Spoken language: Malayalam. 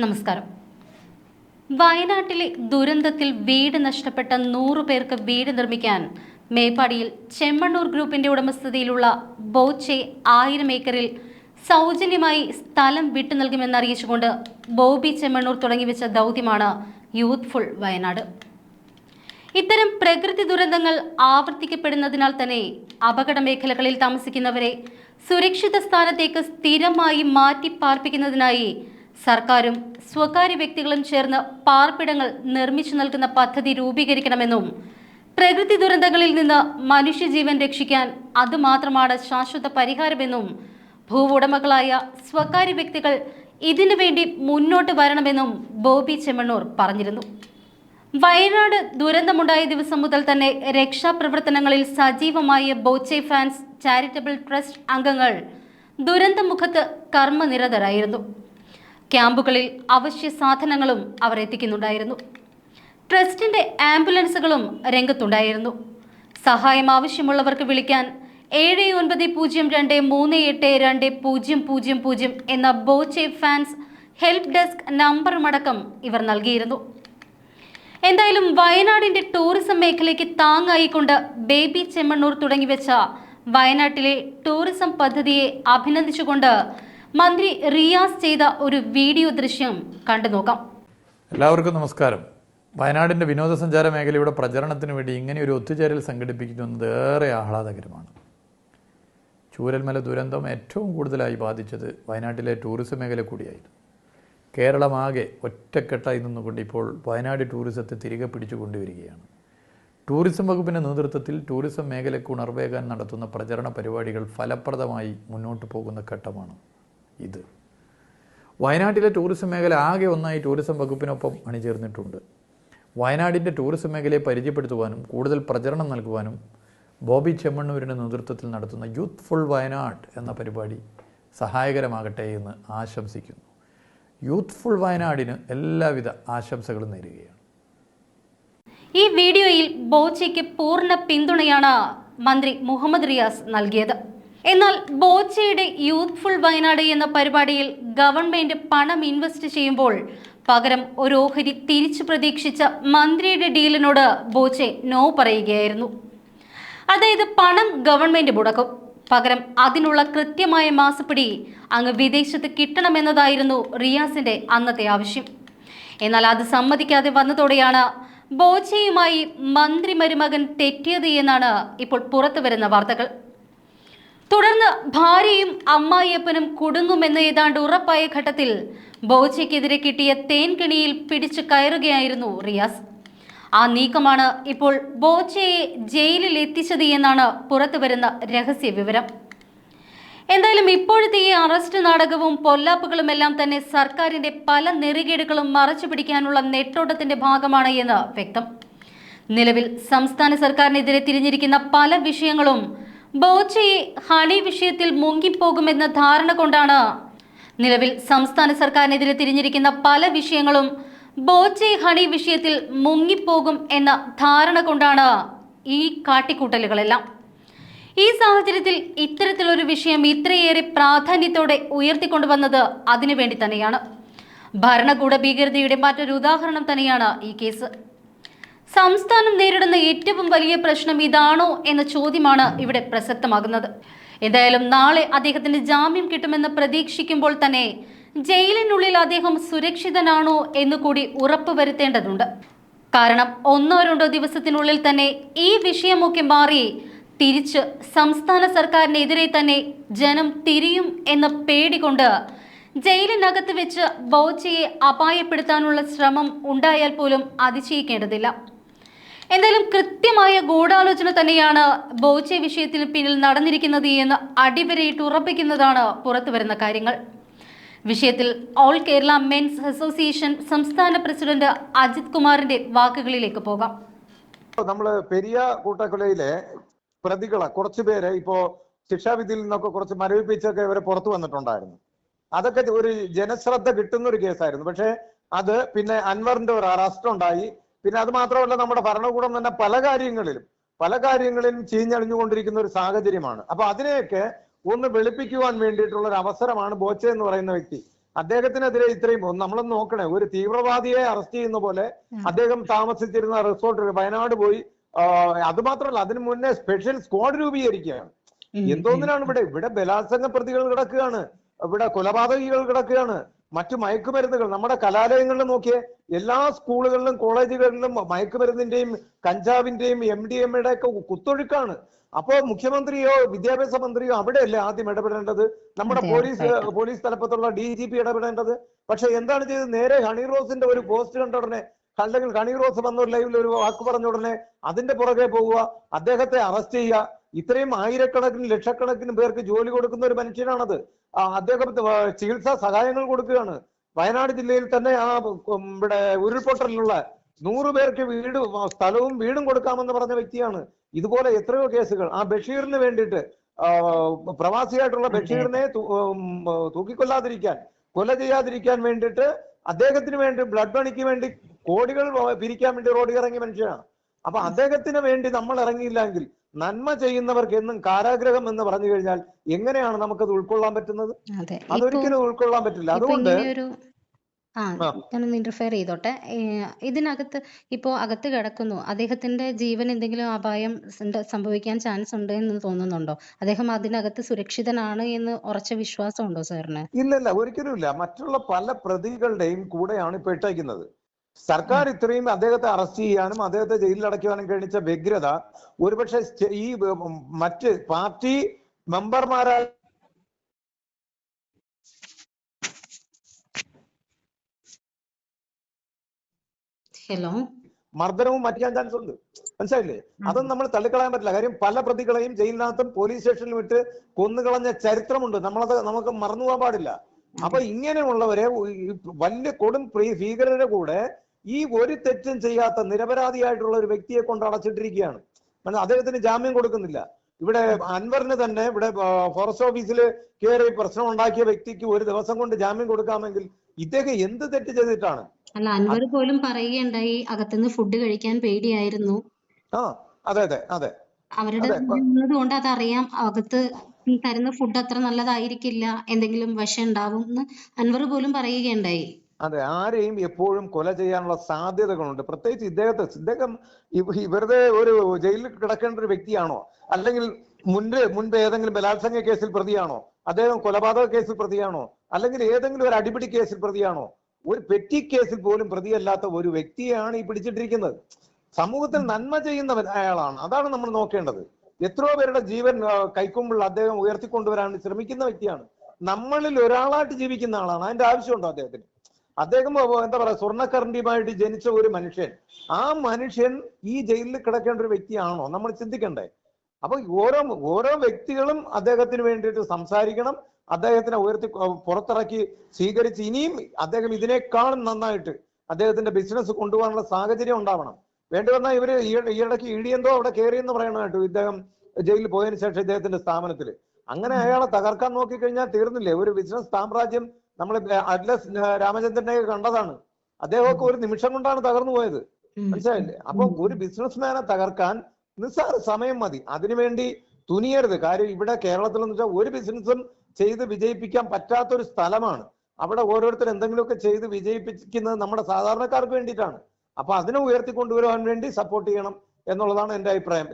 നമസ്കാരം. വയനാട്ടിലെ ദുരന്തത്തിൽ വീട് നഷ്ടപ്പെട്ട 100 പേർക്ക് വീട് നിർമ്മിക്കാൻ മേപ്പാടിയിൽ ചെമ്മണ്ണൂർ ഗ്രൂപ്പിന്റെ ഉടമസ്ഥതയിലുള്ള ബോച്ചെ 1000 ഏക്കറിൽ സൗജന്യമായി സ്ഥലം വിട്ടു നൽകുമെന്നറിയിച്ചുകൊണ്ട് ബോബി ചെമ്മണ്ണൂർ തുടങ്ങിവെച്ച ദൗത്യമാണ് യൂത്ത്ഫുൾ വയനാട്. ഇത്തരം പ്രകൃതി ദുരന്തങ്ങൾ ആവർത്തിക്കപ്പെടുന്നതിനാൽ തന്നെ അപകട മേഖലകളിൽ താമസിക്കുന്നവരെ സുരക്ഷിത സ്ഥാനത്തേക്ക് സ്ഥിരമായി മാറ്റി പാർപ്പിക്കുന്നതിനായി സർക്കാരും സ്വകാര്യ വ്യക്തികളും ചേർന്ന് പാർപ്പിടങ്ങൾ നിർമ്മിച്ചു നൽകുന്ന പദ്ധതി രൂപീകരിക്കണമെന്നും പ്രകൃതി ദുരന്തങ്ങളിൽ നിന്ന് മനുഷ്യജീവൻ രക്ഷിക്കാൻ അതുമാത്രമാണ് ശാശ്വത പരിഹാരമെന്നും ഭൂവുടമകളായ സ്വകാര്യ വ്യക്തികൾ ഇതിനുവേണ്ടി മുന്നോട്ട് വരണമെന്നും ബോബി ചെമ്മണ്ണൂർ പറഞ്ഞിരുന്നു. വയനാട് ദുരന്തമുണ്ടായ ദിവസം മുതൽ തന്നെ രക്ഷാപ്രവർത്തനങ്ങളിൽ സജീവമായ ബോച്ചെ ഫാൻസ് ചാരിറ്റബിൾ ട്രസ്റ്റ് അംഗങ്ങൾ ദുരന്തമുഖത്ത് കർമ്മനിരതരായിരുന്നു. ക്യാമ്പുകളിൽ അവശ്യ സാധനങ്ങളും അവർ എത്തിക്കുന്നുണ്ടായിരുന്നു. ട്രസ്റ്റിന്റെ ആംബുലൻസുകളും രംഗത്തുണ്ടായിരുന്നു. സഹായം ആവശ്യമുള്ളവർക്ക് വിളിക്കാൻ 7902382000 എന്ന ബോച്ചെ ഫാൻസ് ഹെൽപ്പ് ഡെസ്ക് നമ്പറുമടക്കം ഇവർ നൽകിയിരുന്നു. എന്തായാലും വയനാടിന്റെ ടൂറിസം മേഖലയ്ക്ക് താങ്ങായിക്കൊണ്ട് ബേബി ചെമ്മണ്ണൂർ തുടങ്ങിവെച്ച വയനാട്ടിലെ ടൂറിസം പദ്ധതിയെ അഭിനന്ദിച്ചുകൊണ്ട് മന്ത്രി റിയാസ് ചെയ്ത ഒരു വീഡിയോ ദൃശ്യം കണ്ടു നോക്കാം. എല്ലാവർക്കും നമസ്കാരം. വയനാടിൻ്റെ വിനോദസഞ്ചാര മേഖലയുടെ പ്രചരണത്തിന് വേണ്ടി ഇങ്ങനെ ഒരു ഒത്തുചേരൽ സംഘടിപ്പിക്കുന്നത് ഏറെ ആഹ്ലാദകരമാണ്. ചൂരൽമല ദുരന്തം ഏറ്റവും കൂടുതലായി ബാധിച്ചത് വയനാട്ടിലെ ടൂറിസം മേഖല കൂടിയായിരുന്നു. കേരളമാകെ ഒറ്റക്കെട്ടായി നിന്നുകൊണ്ട് ഇപ്പോൾ വയനാട് ടൂറിസത്തെ തിരികെ പിടിച്ചു കൊണ്ടുവരികയാണ്. ടൂറിസം വകുപ്പിൻ്റെ നേതൃത്വത്തിൽ ടൂറിസം മേഖലയ്ക്ക് ഉണർവേകാൻ നടത്തുന്ന പ്രചരണ പരിപാടികൾ ഫലപ്രദമായി മുന്നോട്ട് പോകുന്ന ഘട്ടമാണ് ഇത്. വയനാട്ടിലെ ടൂറിസം മേഖല ആകെ ഒന്നായി ടൂറിസം വകുപ്പിനൊപ്പം അണിചേർന്നിട്ടുണ്ട്. വയനാടിൻ്റെ ടൂറിസം മേഖലയെ പരിചയപ്പെടുത്തുവാനും കൂടുതൽ പ്രചരണം നൽകുവാനും ബോബി ചെമ്മണ്ണൂരിൻ്റെ നേതൃത്വത്തിൽ നടത്തുന്ന യൂത്ത്ഫുൾ വയനാട് എന്ന പരിപാടി സഹായകരമാകട്ടെ എന്ന് ആശംസിക്കുന്നു. യൂത്ത്ഫുൾ വയനാടിന് എല്ലാവിധ ആശംസകളും നേരുകയാണ്. ഈ വീഡിയോയിൽ ബോച്ചയ്ക്ക് പൂർണ്ണ പിന്തുണയാണ് മന്ത്രി മുഹമ്മദ് റിയാസ് നൽകിയത്. എന്നാൽ ബോച്ചയുടെ യൂത്ത്ഫുൾ വയനാട് എന്ന പരിപാടിയിൽ ഗവൺമെന്റ് പണം ഇൻവെസ്റ്റ് ചെയ്യുമ്പോൾ പകരം ഒരു ഓഹരി തിരിച്ചു പ്രതീക്ഷിച്ച മന്ത്രിയുടെ ഡീലിനോട് ബോച്ചെ നോ പറയുകയായിരുന്നു. അതായത് പണം ഗവൺമെന്റ് മുടക്കും, പകരം അതിനുള്ള കൃത്യമായ മാസപ്പടി അങ്ങ് വിദേശത്ത് കിട്ടണമെന്നതായിരുന്നു റിയാസിന്റെ അന്നത്തെ ആവശ്യം. എന്നാൽ അത് സമ്മതിക്കാതെ വന്നതോടെയാണ് ബോച്ചയുമായി മന്ത്രി മരുമകൻ തെറ്റിയത് എന്നാണ് ഇപ്പോൾ പുറത്തു വരുന്ന വാർത്തകൾ. തുടർന്ന് ഭാര്യയും അമ്മായിയപ്പനും കുടുങ്ങുമെന്ന് ഏതാണ്ട് ഉറപ്പായ ഘട്ടത്തിൽ ബോച്ചയ്ക്കെതിരെ കിട്ടിയ തേൻകെണിയിൽ പിടിച്ചു കയറുകയായിരുന്നു റിയാസ്. ആ നീക്കമാണ് ഇപ്പോൾ ബോച്ചയെ ജയിലിൽ എത്തിച്ചത് എന്നാണ് പുറത്തുവരുന്ന രഹസ്യ വിവരം. എന്തായാലും ഇപ്പോഴത്തെ ഈ അറസ്റ്റ് നാടകവും പൊല്ലാപ്പുകളും എല്ലാം തന്നെ സർക്കാരിന്റെ പല നെറികേടുകളും മറച്ചു പിടിക്കാനുള്ള നെട്ടോട്ടത്തിന്റെ ഭാഗമാണ് എന്ന് വ്യക്തം. നിലവിൽ സംസ്ഥാന സർക്കാരിനെതിരെ തിരിഞ്ഞിരിക്കുന്ന പല വിഷയങ്ങളും ബോച്ചയെ ഹണി വിഷയത്തിൽ മുങ്ങിപ്പോകുമെന്ന ധാരണ കൊണ്ടാണ് നിലവിൽ സംസ്ഥാന സർക്കാരിനെതിരെ തിരിഞ്ഞിരിക്കുന്ന പല വിഷയങ്ങളും ബോച്ചെ ഹണി വിഷയത്തിൽ മുങ്ങിപ്പോകും എന്ന ധാരണ കൊണ്ടാണ് ഈ കാട്ടിക്കൂട്ടലുകളെല്ലാം. ഈ സാഹചര്യത്തിൽ ഇത്തരത്തിലൊരു വിഷയം ഇത്രയേറെ പ്രാധാന്യത്തോടെ ഉയർത്തിക്കൊണ്ടുവന്നത് അതിനുവേണ്ടി തന്നെയാണ്. ഭരണകൂട ഭീകരതയുടെ മറ്റൊരു ഉദാഹരണം തന്നെയാണ് ഈ കേസ്. സംസ്ഥാനം നേരിടുന്ന ഏറ്റവും വലിയ പ്രശ്നം ഇതാണോ എന്ന ചോദ്യമാണ് ഇവിടെ പ്രസക്തമാകുന്നത്. എന്തായാലും നാളെ അദ്ദേഹത്തിന് ജാമ്യം കിട്ടുമെന്ന് പ്രതീക്ഷിക്കുമ്പോൾ തന്നെ ജയിലിനുള്ളിൽ അദ്ദേഹം സുരക്ഷിതനാണോ എന്ന് കൂടി ഉറപ്പുവരുത്തേണ്ടതുണ്ട്. കാരണം 1-2 ദിവസത്തിനുള്ളിൽ തന്നെ ഈ വിഷയമൊക്കെ മാറി തിരിച്ച് സംസ്ഥാന സർക്കാരിനെതിരെ തന്നെ ജനം തിരിയും എന്ന പേടി കൊണ്ട് ജയിലിനകത്ത് വെച്ച് ബോച്ചയെ അപായപ്പെടുത്താനുള്ള ശ്രമം ഉണ്ടായാൽ പോലും അതിശയിക്കേണ്ടതില്ല. എന്തായാലും കൃത്യമായ ഗൂഢാലോചന തന്നെയാണ് ബോച്ചെ വിഷയത്തിന് പിന്നിൽ നടന്നിരിക്കുന്നത് എന്ന് അടിവരയിട്ട് ഉറപ്പിക്കുന്നതാണ് പുറത്തുവരുന്ന കാര്യങ്ങൾ. വിഷയത്തിൽ ഓൾ കേരള മെൻസ് അസോസിയേഷൻ സംസ്ഥാന പ്രസിഡന്റ് അജിത് കുമാറിന്റെ വാക്കുകളിലേക്ക് പോകാം. നമ്മള് പെരിയ കൂട്ടക്കൊലയിലെ പ്രതികളെ കുറച്ചുപേരെ ഇപ്പോ ശിക്ഷാവിധിയിൽ നിന്നൊക്കെ കുറച്ച് മരവിപ്പിച്ചൊക്കെ ഇവരെ പുറത്തു വന്നിട്ടുണ്ടായിരുന്നു. അതൊക്കെ ഒരു ജനശ്രദ്ധ കിട്ടുന്ന ഒരു കേസായിരുന്നു. പക്ഷെ അത് പിന്നെ അൻവറിന്റെ ഒരു അറസ്റ്റ് ഉണ്ടായി. പിന്നെ അത് മാത്രമല്ല, നമ്മുടെ ഭരണകൂടം തന്നെ പല കാര്യങ്ങളിലും ചീഞ്ഞളിഞ്ഞുകൊണ്ടിരിക്കുന്ന ഒരു സാഹചര്യമാണ്. അപ്പൊ അതിനെയൊക്കെ ഒന്ന് വെളുപ്പിക്കുവാൻ വേണ്ടിയിട്ടുള്ള ഒരു അവസരമാണ് ബോച്ചെ എന്ന് പറയുന്ന വ്യക്തി അദ്ദേഹത്തിനെതിരെ ഇത്രയും നമ്മളൊന്ന് നോക്കണേ, ഒരു തീവ്രവാദിയെ അറസ്റ്റ് ചെയ്യുന്ന പോലെ അദ്ദേഹം താമസിച്ചിരുന്ന റിസോർട്ട് വയനാട് പോയി. അത് മാത്രമല്ല, അതിനു മുന്നേ സ്പെഷ്യൽ സ്ക്വാഡ് രൂപീകരിക്കുകയാണ്. എന്തോന്നിനാണ് ഇവിടെ ബലാത്സംഗ പ്രതികൾ കിടക്കുകയാണ്, ഇവിടെ കൊലപാതകികൾ കിടക്കുകയാണ്, മറ്റു മയക്കുമരുന്നുകൾ. നമ്മുടെ കലാലയങ്ങളിൽ നോക്കിയേ, എല്ലാ സ്കൂളുകളിലും കോളേജുകളിലും മയക്കുമരുന്നിന്റെയും കഞ്ചാവിന്റെയും MDMA ഒക്കെ കുത്തൊഴുക്കാണ്. അപ്പോ മുഖ്യമന്ത്രിയോ വിദ്യാഭ്യാസ മന്ത്രിയോ അവിടെയല്ലേ ആദ്യം ഇടപെടേണ്ടത്? നമ്മുടെ പോലീസ് തലപ്പത്തുള്ള DGP ഇടപെടേണ്ടത്. പക്ഷെ എന്താണ് ചെയ്തത്? നേരെ ഹണി റോസിന്റെ ഒരു പോസ്റ്റ് കണ്ട ഉടനെ, അല്ലെങ്കിൽ ഹണി റോസ് വന്ന ഒരു ലൈവിൽ ഒരു വാക്ക് പറഞ്ഞ ഉടനെ അതിന്റെ പുറകെ പോവുക, അദ്ദേഹത്തെ അറസ്റ്റ് ചെയ്യുക. ഇത്രയും ആയിരക്കണക്കിന് ലക്ഷക്കണക്കിന് പേർക്ക് ജോലി കൊടുക്കുന്ന ഒരു മനുഷ്യനാണത്. അദ്ദേഹം ചികിത്സാ സഹായങ്ങൾ കൊടുക്കുകയാണ്. വയനാട് ജില്ലയിൽ തന്നെ ഇവിടെ ഉരുൾപൊട്ടലിലുള്ള 100 പേർക്ക് സ്ഥലവും വീടും കൊടുക്കാമെന്ന് പറഞ്ഞ വ്യക്തിയാണ്. ഇതുപോലെ എത്രയോ കേസുകൾ. ബഷീറിന് വേണ്ടിയിട്ട്, പ്രവാസിയായിട്ടുള്ള ബഷീറിനെ തൂക്കിക്കൊല്ലാതിരിക്കാൻ, കൊല ചെയ്യാതിരിക്കാൻ വേണ്ടിയിട്ട് അദ്ദേഹത്തിന് വേണ്ടി ബ്ലഡ് മണിക്ക് വേണ്ടി കോടികൾ പിരിക്കാൻ വേണ്ടി റോഡിൽ ഇറങ്ങിയ മനുഷ്യനാണ്. അപ്പൊ അദ്ദേഹത്തിന് വേണ്ടി നമ്മൾ ഇറങ്ങിയില്ലെങ്കിൽ നന്മ ചെയ്യുന്നവർക്ക് എന്നും കാരാഗ്രഹം എന്ന് പറഞ്ഞു കഴിഞ്ഞാൽ എങ്ങനെയാണ് നമുക്കത് ഉൾക്കൊള്ളാൻ പറ്റുന്നത്? അതൊരിക്കലും ഉൾക്കൊള്ളാൻ പറ്റില്ല. അതുകൊണ്ട് ഞാനൊന്ന് ഇന്റർഫെയർ ചെയ്തോട്ടെ. ഇതിനകത്ത് ഇപ്പോ അകത്ത് കിടക്കുന്നു, അദ്ദേഹത്തിന്റെ ജീവൻ എന്തെങ്കിലും അപായം സംഭവിക്കാൻ ചാൻസ് ഉണ്ട് എന്ന് തോന്നുന്നുണ്ടോ? അദ്ദേഹം അതിനകത്ത് സുരക്ഷിതനാണ് എന്ന് ഉറച്ച വിശ്വാസം ഉണ്ടോ സാറിന്? ഇല്ല, ഒരിക്കലും ഇല്ല. മറ്റുള്ള പല പ്രതികളുടെയും കൂടെയാണ് ഇപ്പൊ ഇട്ടേക്കുന്നത്. സർക്കാർ ഇത്രയും അദ്ദേഹത്തെ അറസ്റ്റ് ചെയ്യാനും അദ്ദേഹത്തെ ജയിലിൽ അടയ്ക്കുവാനും കഴിച്ച വ്യഗ്രത ഒരുപക്ഷെ ഈ മറ്റ് പാർട്ടി മെമ്പർമാരായ മർദ്ദനവും മാറ്റിക്കാൻ ചാൻസ് ഉണ്ട്. മനസ്സിലായില്ലേ? അതൊന്നും നമ്മൾ തള്ളിക്കളയാൻ പറ്റില്ല. കാര്യം പല പ്രതികളെയും ജയിലിനകത്തും പോലീസ് സ്റ്റേഷനിലും ഇട്ട് കൊന്നുകളഞ്ഞ ചരിത്രമുണ്ട്. നമുക്ക് മറന്നുപോകാൻ പാടില്ല. അപ്പൊ ഇങ്ങനെയുള്ളവരെ, വലിയ കൊടും ഭീകരരുടെ കൂടെ ഈ ഒരു തെറ്റും ചെയ്യാത്ത നിരപരാധിയായിട്ടുള്ള ഒരു വ്യക്തിയെ കൊണ്ട് അടച്ചിട്ടിരിക്കുകയാണ്. അദ്ദേഹത്തിന് ജാമ്യം കൊടുക്കുന്നില്ല. ഇവിടെ അൻവറിന് തന്നെ ഇവിടെ ഫോറസ്റ്റ് ഓഫീസിൽ കയറി പ്രശ്നം ഉണ്ടാക്കിയ വ്യക്തിക്ക് ഒരു ദിവസം കൊണ്ട് ജാമ്യം കൊടുക്കാമെങ്കിൽ ഇദ്ദേഹം എന്ത് തെറ്റ് ചെയ്തിട്ടാണ്? അല്ല, അൻവർ പോലും പറയുകയുണ്ടായി അകത്തുനിന്ന് ഫുഡ് കഴിക്കാൻ പേടിയായിരുന്നു. അതെ. അവരുടെ കൊണ്ട് അതറിയാം, അകത്ത് തരുന്ന ഫുഡ് അത്ര നല്ലതായിരിക്കില്ല, എന്തെങ്കിലും വിഷം ഉണ്ടാവും എന്ന് അൻവർ പോലും പറയുകയുണ്ടായി. അതെ, ആരെയും എപ്പോഴും കൊല ചെയ്യാനുള്ള സാധ്യതകളുണ്ട്. പ്രത്യേകിച്ച് ഇദ്ദേഹം വെറുതെ ഒരു ജയിലിൽ കിടക്കേണ്ട ഒരു വ്യക്തിയാണോ? അല്ലെങ്കിൽ മുൻപ് ഏതെങ്കിലും ബലാത്സംഗ കേസിൽ പ്രതിയാണോ? അദ്ദേഹം കൊലപാതക കേസിൽ പ്രതിയാണോ? അല്ലെങ്കിൽ ഏതെങ്കിലും ഒരു അടിപിടി കേസിൽ പ്രതിയാണോ? ഒരു പെറ്റി കേസിൽ പോലും പ്രതിയല്ലാത്ത ഒരു വ്യക്തിയാണ് ഈ പിടിച്ചിട്ടിരിക്കുന്നത്. സമൂഹത്തിൽ നന്മ ചെയ്യുന്നവൻ അയാളാണ്. അതാണ് നമ്മൾ നോക്കേണ്ടത്. എത്രയോ പേരുടെ ജീവൻ കൈക്കുമ്പിൾ അദ്ദേഹം ഉയർത്തിക്കൊണ്ടുവരാൻ ശ്രമിക്കുന്ന വ്യക്തിയാണ്. നമ്മളിൽ ഒരാളായിട്ട് ജീവിക്കുന്ന ആളാണ്. അതിന്റെ ആവശ്യമുണ്ടോ അദ്ദേഹത്തിന്? അദ്ദേഹം എന്താ പറയാ, സ്വർണ്ണക്കരണ്ടിയുമായിട്ട് ജനിച്ച ഒരു മനുഷ്യൻ, ആ മനുഷ്യൻ ഈ ജയിലിൽ കിടക്കേണ്ട ഒരു വ്യക്തിയാണോ? നമ്മൾ ചിന്തിക്കണ്ടേ? അപ്പൊ ഓരോ വ്യക്തികളും അദ്ദേഹത്തിന് വേണ്ടിയിട്ട് സംസാരിക്കണം. അദ്ദേഹത്തിനെ പുറത്തിറക്കി സ്വീകരിച്ച് ഇനിയും അദ്ദേഹം ഇതിനേക്കാളും നന്നായിട്ട് അദ്ദേഹത്തിന്റെ ബിസിനസ് കൊണ്ടുപോകാനുള്ള സാഹചര്യം ഉണ്ടാവണം. വേണ്ടി വന്നാൽ ഇവര് ഈയിടയ്ക്ക് ഇടിയെന്തോ അവിടെ കയറിയെന്ന് പറയണം കേട്ടു, ഇദ്ദേഹം ജയിലിൽ പോയതിനു ശേഷം ഇദ്ദേഹത്തിന്റെ സ്ഥാപനത്തിൽ. അങ്ങനെ അയാളെ തകർക്കാൻ നോക്കിക്കഴിഞ്ഞാൽ തീർന്നില്ലേ ഒരു ബിസിനസ് സാമ്രാജ്യം? നമ്മൾ അറ്റ്ലസ് രാമചന്ദ്രനെ കണ്ടതാണ്. അദ്ദേഹമൊക്കെ ഒരു നിമിഷം കൊണ്ടാണ് തകർന്നു പോയത്. മനസ്സിലായില്ലേ? അപ്പൊ ഒരു ബിസിനസ്മാനെ തകർക്കാൻ നിസ്സാര സമയം മതി. അതിനുവേണ്ടി തുനിയരുത്. കാര്യം ഇവിടെ കേരളത്തിൽ എന്ന് വെച്ചാൽ ഒരു ബിസിനസ്സും ചെയ്ത് വിജയിപ്പിക്കാൻ പറ്റാത്തൊരു സ്ഥലമാണ്. അവിടെ ഓരോരുത്തർ എന്തെങ്കിലുമൊക്കെ ചെയ്ത് വിജയിപ്പിക്കുന്നത് നമ്മുടെ സാധാരണക്കാർക്ക് വേണ്ടിയിട്ടാണ്. അപ്പൊ അതിനെ ഉയർത്തിക്കൊണ്ടുവരാൻ വേണ്ടി സപ്പോർട്ട് ചെയ്യണം എന്നുള്ളതാണ് എന്റെ അഭിപ്രായം.